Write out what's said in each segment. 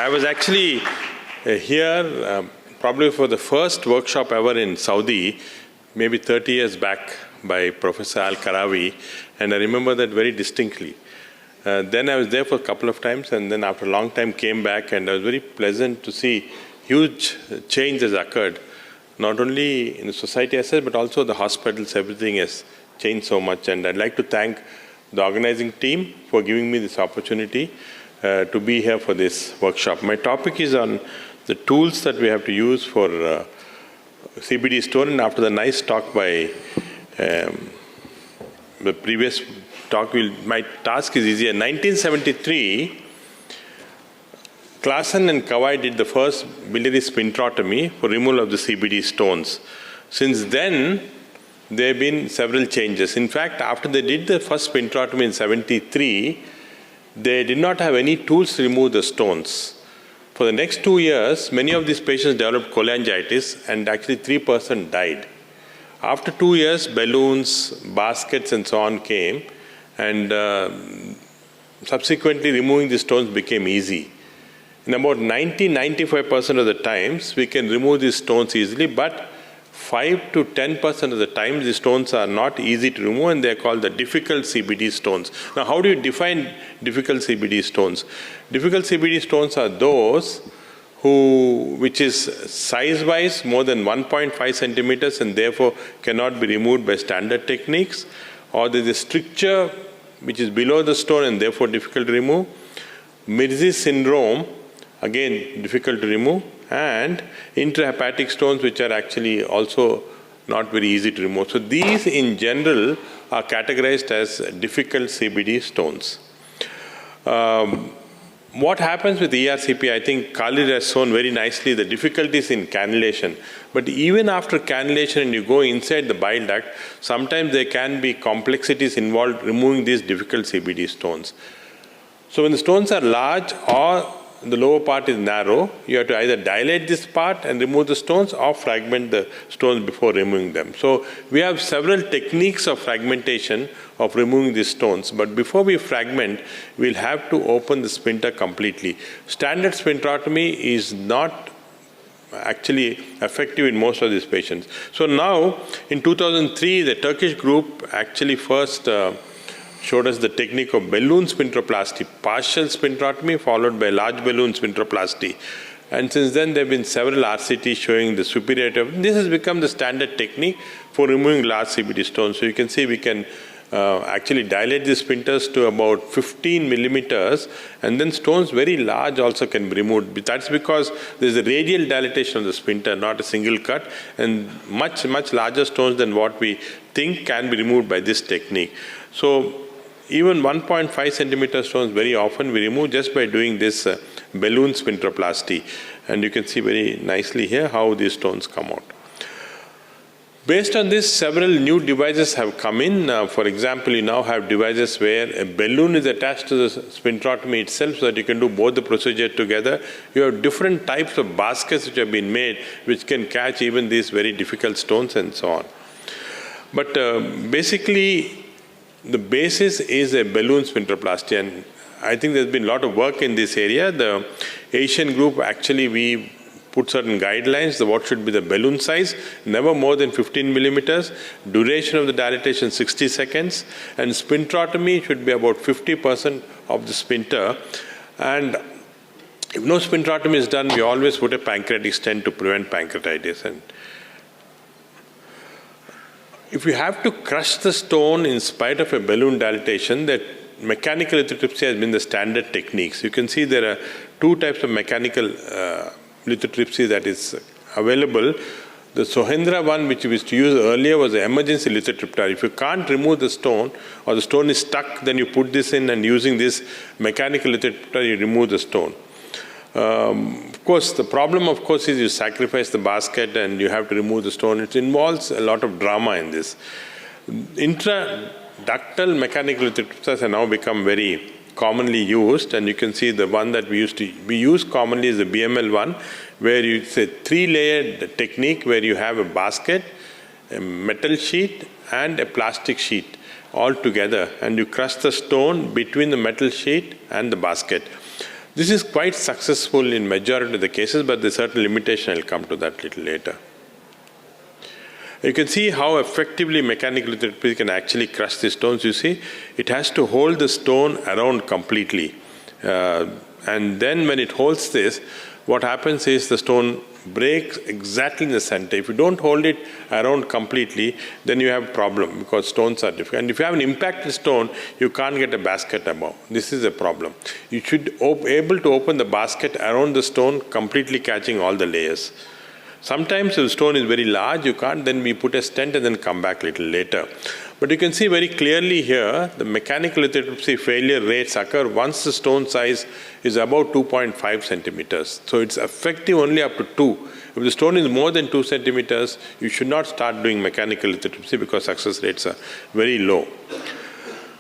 I was actually here probably for the first workshop ever in Saudi, maybe 30 years back, by Professor Al-Karawi, and I remember that very distinctly. Then I was there for a couple of times, and then after a long time came back, and it was very pleasant to see huge change has occurred, not only in the society as such, but also the hospitals. Everything has changed so much, and I'd like to thank the organizing team for giving me this opportunity to be here for this workshop. My topic is on the tools that we have to use for CBD stone, and after the nice talk by the previous talk, my task is easier. In 1973, Klassen and Kawai did the first biliary sphincterotomy for removal of the CBD stones. Since then, there have been several changes. In fact, after they did the first sphincterotomy in 73, they did not have any tools to remove the stones. For the next 2 years, many of these patients developed cholangitis, and actually 3% died. After 2 years, balloons, baskets, and so on came, and subsequently removing the stones became easy. In about 90-95% of the times, we can remove these stones easily, but 5 to 10% of the time, the stones are not easy to remove, and they are called the difficult CBD stones. Now, how do you define difficult CBD stones? Difficult CBD stones are those which is size-wise more than 1.5 centimeters and therefore cannot be removed by standard techniques, or there is a stricture which is below the stone and therefore difficult to remove. Mirzi syndrome, again difficult to remove, and intrahepatic stones, which are actually also not very easy to remove. So these in general are categorized as difficult CBD stones. What happens with ERCP, I think Khalid has shown very nicely the difficulties in cannulation. But even after cannulation and you go inside the bile duct, sometimes there can be complexities involved removing these difficult CBD stones. So when the stones are large or the lower part is narrow, you have to either dilate this part and remove the stones or fragment the stones before removing them. So we have several techniques of fragmentation of removing these stones. But before we fragment, we'll have to open the sphincter completely. Standard sphincterotomy is not actually effective in most of these patients. So now, in 2003, the Turkish group actually first showed us the technique of balloon sphincteroplasty, partial sphincterotomy followed by large balloon sphincteroplasty. And since then, there have been several RCTs showing the superiority of this. Has become the standard technique for removing large CBD stones. So you can see we can actually dilate the sphincters to about 15 millimeters, and then stones very large also can be removed. That's because there's a radial dilatation of the sphincter, not a single cut, and much larger stones than what we think can be removed by this technique. So even 1.5 centimeter stones very often we remove just by doing this balloon sphincteroplasty. And you can see very nicely here how these stones come out. Based on this, several new devices have come in. For example, you now have devices where a balloon is attached to the sphincterotomy itself so that you can do both the procedure together. You have different types of baskets which have been made which can catch even these very difficult stones and so on. But basically, the basis is a balloon sphincteroplasty, and I think there's been a lot of work in this area. The Asian group, actually, we put certain guidelines, what should be the balloon size, never more than 15 millimeters, duration of the dilatation 60 seconds, and sphincterotomy should be about 50% of the sphincter. And if no sphincterotomy is done, we always put a pancreatic stent to prevent pancreatitis. And if you have to crush the stone in spite of a balloon dilatation, that mechanical lithotripsy has been the standard techniques. You can see there are two types of mechanical lithotripsy that is available. The Sohendra one, which we used to use earlier, was an emergency lithotripter. If you can't remove the stone or the stone is stuck, then you put this in, and using this mechanical lithotripter, you remove the stone. Of course, the problem, of course, is you sacrifice the basket and you have to remove the stone. It involves a lot of drama in this. Intraductal mechanical lithotripsers have now become very commonly used, and you can see the one that we use commonly is the BML one, where it's a 3-layered technique where you have a basket, a metal sheet, and a plastic sheet all together, and you crush the stone between the metal sheet and the basket. This is quite successful in majority of the cases, but there's certain limitation. I'll come to that a little later. You can see how effectively mechanical lithotripsy can actually crush the stones. You see, it has to hold the stone around completely. And then when it holds this, what happens is the stone breaks exactly in the center. If you don't hold it around completely, then you have a problem because stones are different. And if you have an impacted stone, you can't get a basket above. This is a problem. You should be able to open the basket around the stone, completely catching all the layers. Sometimes if the stone is very large, you can't, then we put a stent and then come back a little later. But you can see very clearly here, the mechanical lithotripsy failure rates occur once the stone size is about 2.5 centimeters. So it's effective only up to 2. If the stone is more than 2 centimeters, you should not start doing mechanical lithotripsy because success rates are very low.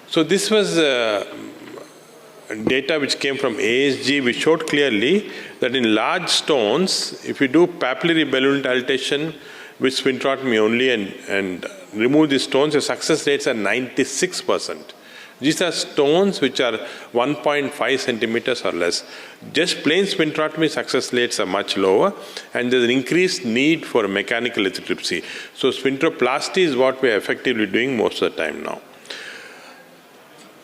So this was data which came from ASG, which showed clearly that in large stones, if you do papillary balloon dilatation with sphincterotomy only and remove the stones, your success rates are 96%. These are stones which are 1.5 centimeters or less. Just plain sphincterotomy success rates are much lower, and there's an increased need for mechanical lithotripsy. So sphincteroplasty is what we are effectively doing most of the time now.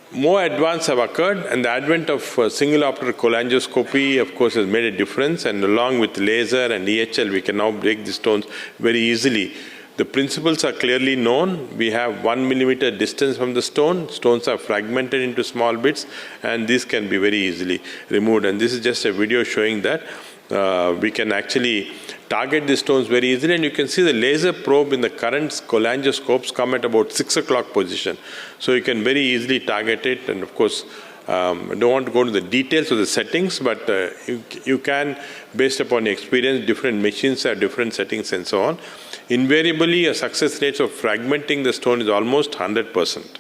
More advances have occurred, and the advent of single operator cholangioscopy, of course, has made a difference. And along with laser and EHL, we can now break the stones very easily. The principles are clearly known. We have 1 millimeter distance from the stone. Stones are fragmented into small bits, and these can be very easily removed. And this is just a video showing that we can actually target the stones very easily, and you can see the laser probe in the current cholangioscopes come at about 6 o'clock position. So you can very easily target it, and of course, I don't want to go into the details of the settings, but you can, based upon your experience, different machines have different settings and so on. Invariably, a success rate of fragmenting the stone is almost 100%.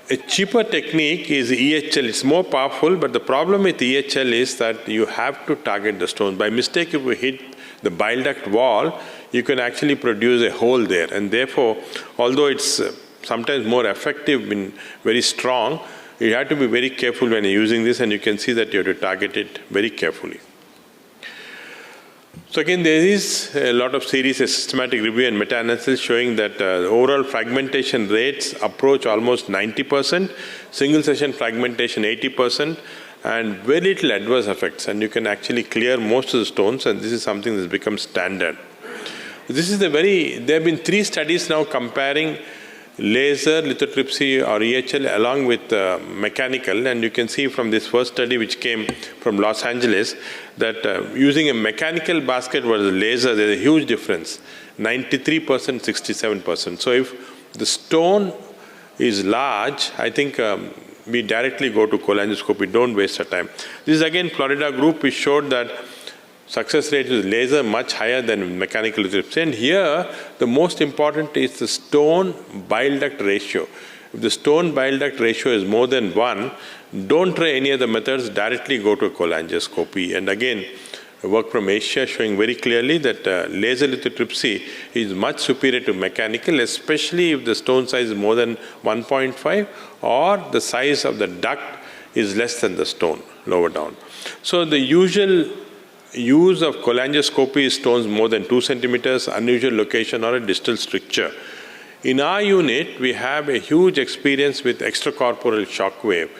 A cheaper technique is EHL. It's more powerful, but the problem with EHL is that you have to target the stone. By mistake, if you hit the bile duct wall, you can actually produce a hole there. And therefore, although it's sometimes more effective and very strong, you have to be very careful when you're using this, and you can see that you have to target it very carefully. So again, there is a lot of series, a systematic review and meta-analysis showing that overall fragmentation rates approach almost 90%, single session fragmentation 80%, and very little adverse effects. And you can actually clear most of the stones, and this is something that's become standard. This is there have been 3 studies now comparing laser lithotripsy or EHL along with mechanical, and you can see from this first study which came from Los Angeles that using a mechanical basket versus laser, there's a huge difference, 93%, 67%. So if the stone is large, I think we directly go to cholangioscopy, don't waste our time. This is again Florida group which showed that success rate with laser much higher than mechanical lithotripsy. And here, the most important is the stone bile duct ratio. If the stone bile duct ratio is more than 1, don't try any other methods, directly go to cholangioscopy. And again, work from Asia showing very clearly that laser lithotripsy is much superior to mechanical, especially if the stone size is more than 1.5 or the size of the duct is less than the stone, lower down. So the usual use of cholangioscopy is stones more than 2 centimeters, unusual location, or a distal stricture. In our unit, we have a huge experience with extracorporeal shock wave.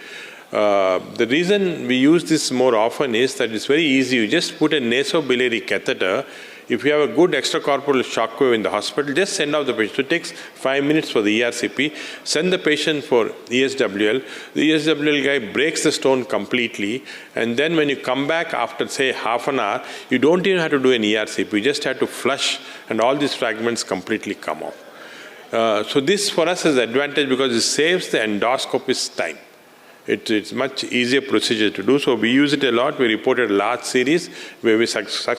The reason we use this more often is that it's very easy. You just put a nasobiliary catheter. If you have a good extracorporeal shock wave in the hospital, just send out the patient. So it takes 5 minutes for the ERCP. Send the patient for ESWL. The ESWL guy breaks the stone completely. And then when you come back after, say, half an hour, you don't even have to do an ERCP. You just have to flush, and all these fragments completely come off. So this for us is an advantage because it saves the endoscopist's time. It's much easier procedure to do. So we use it a lot. We reported a large series where we successfully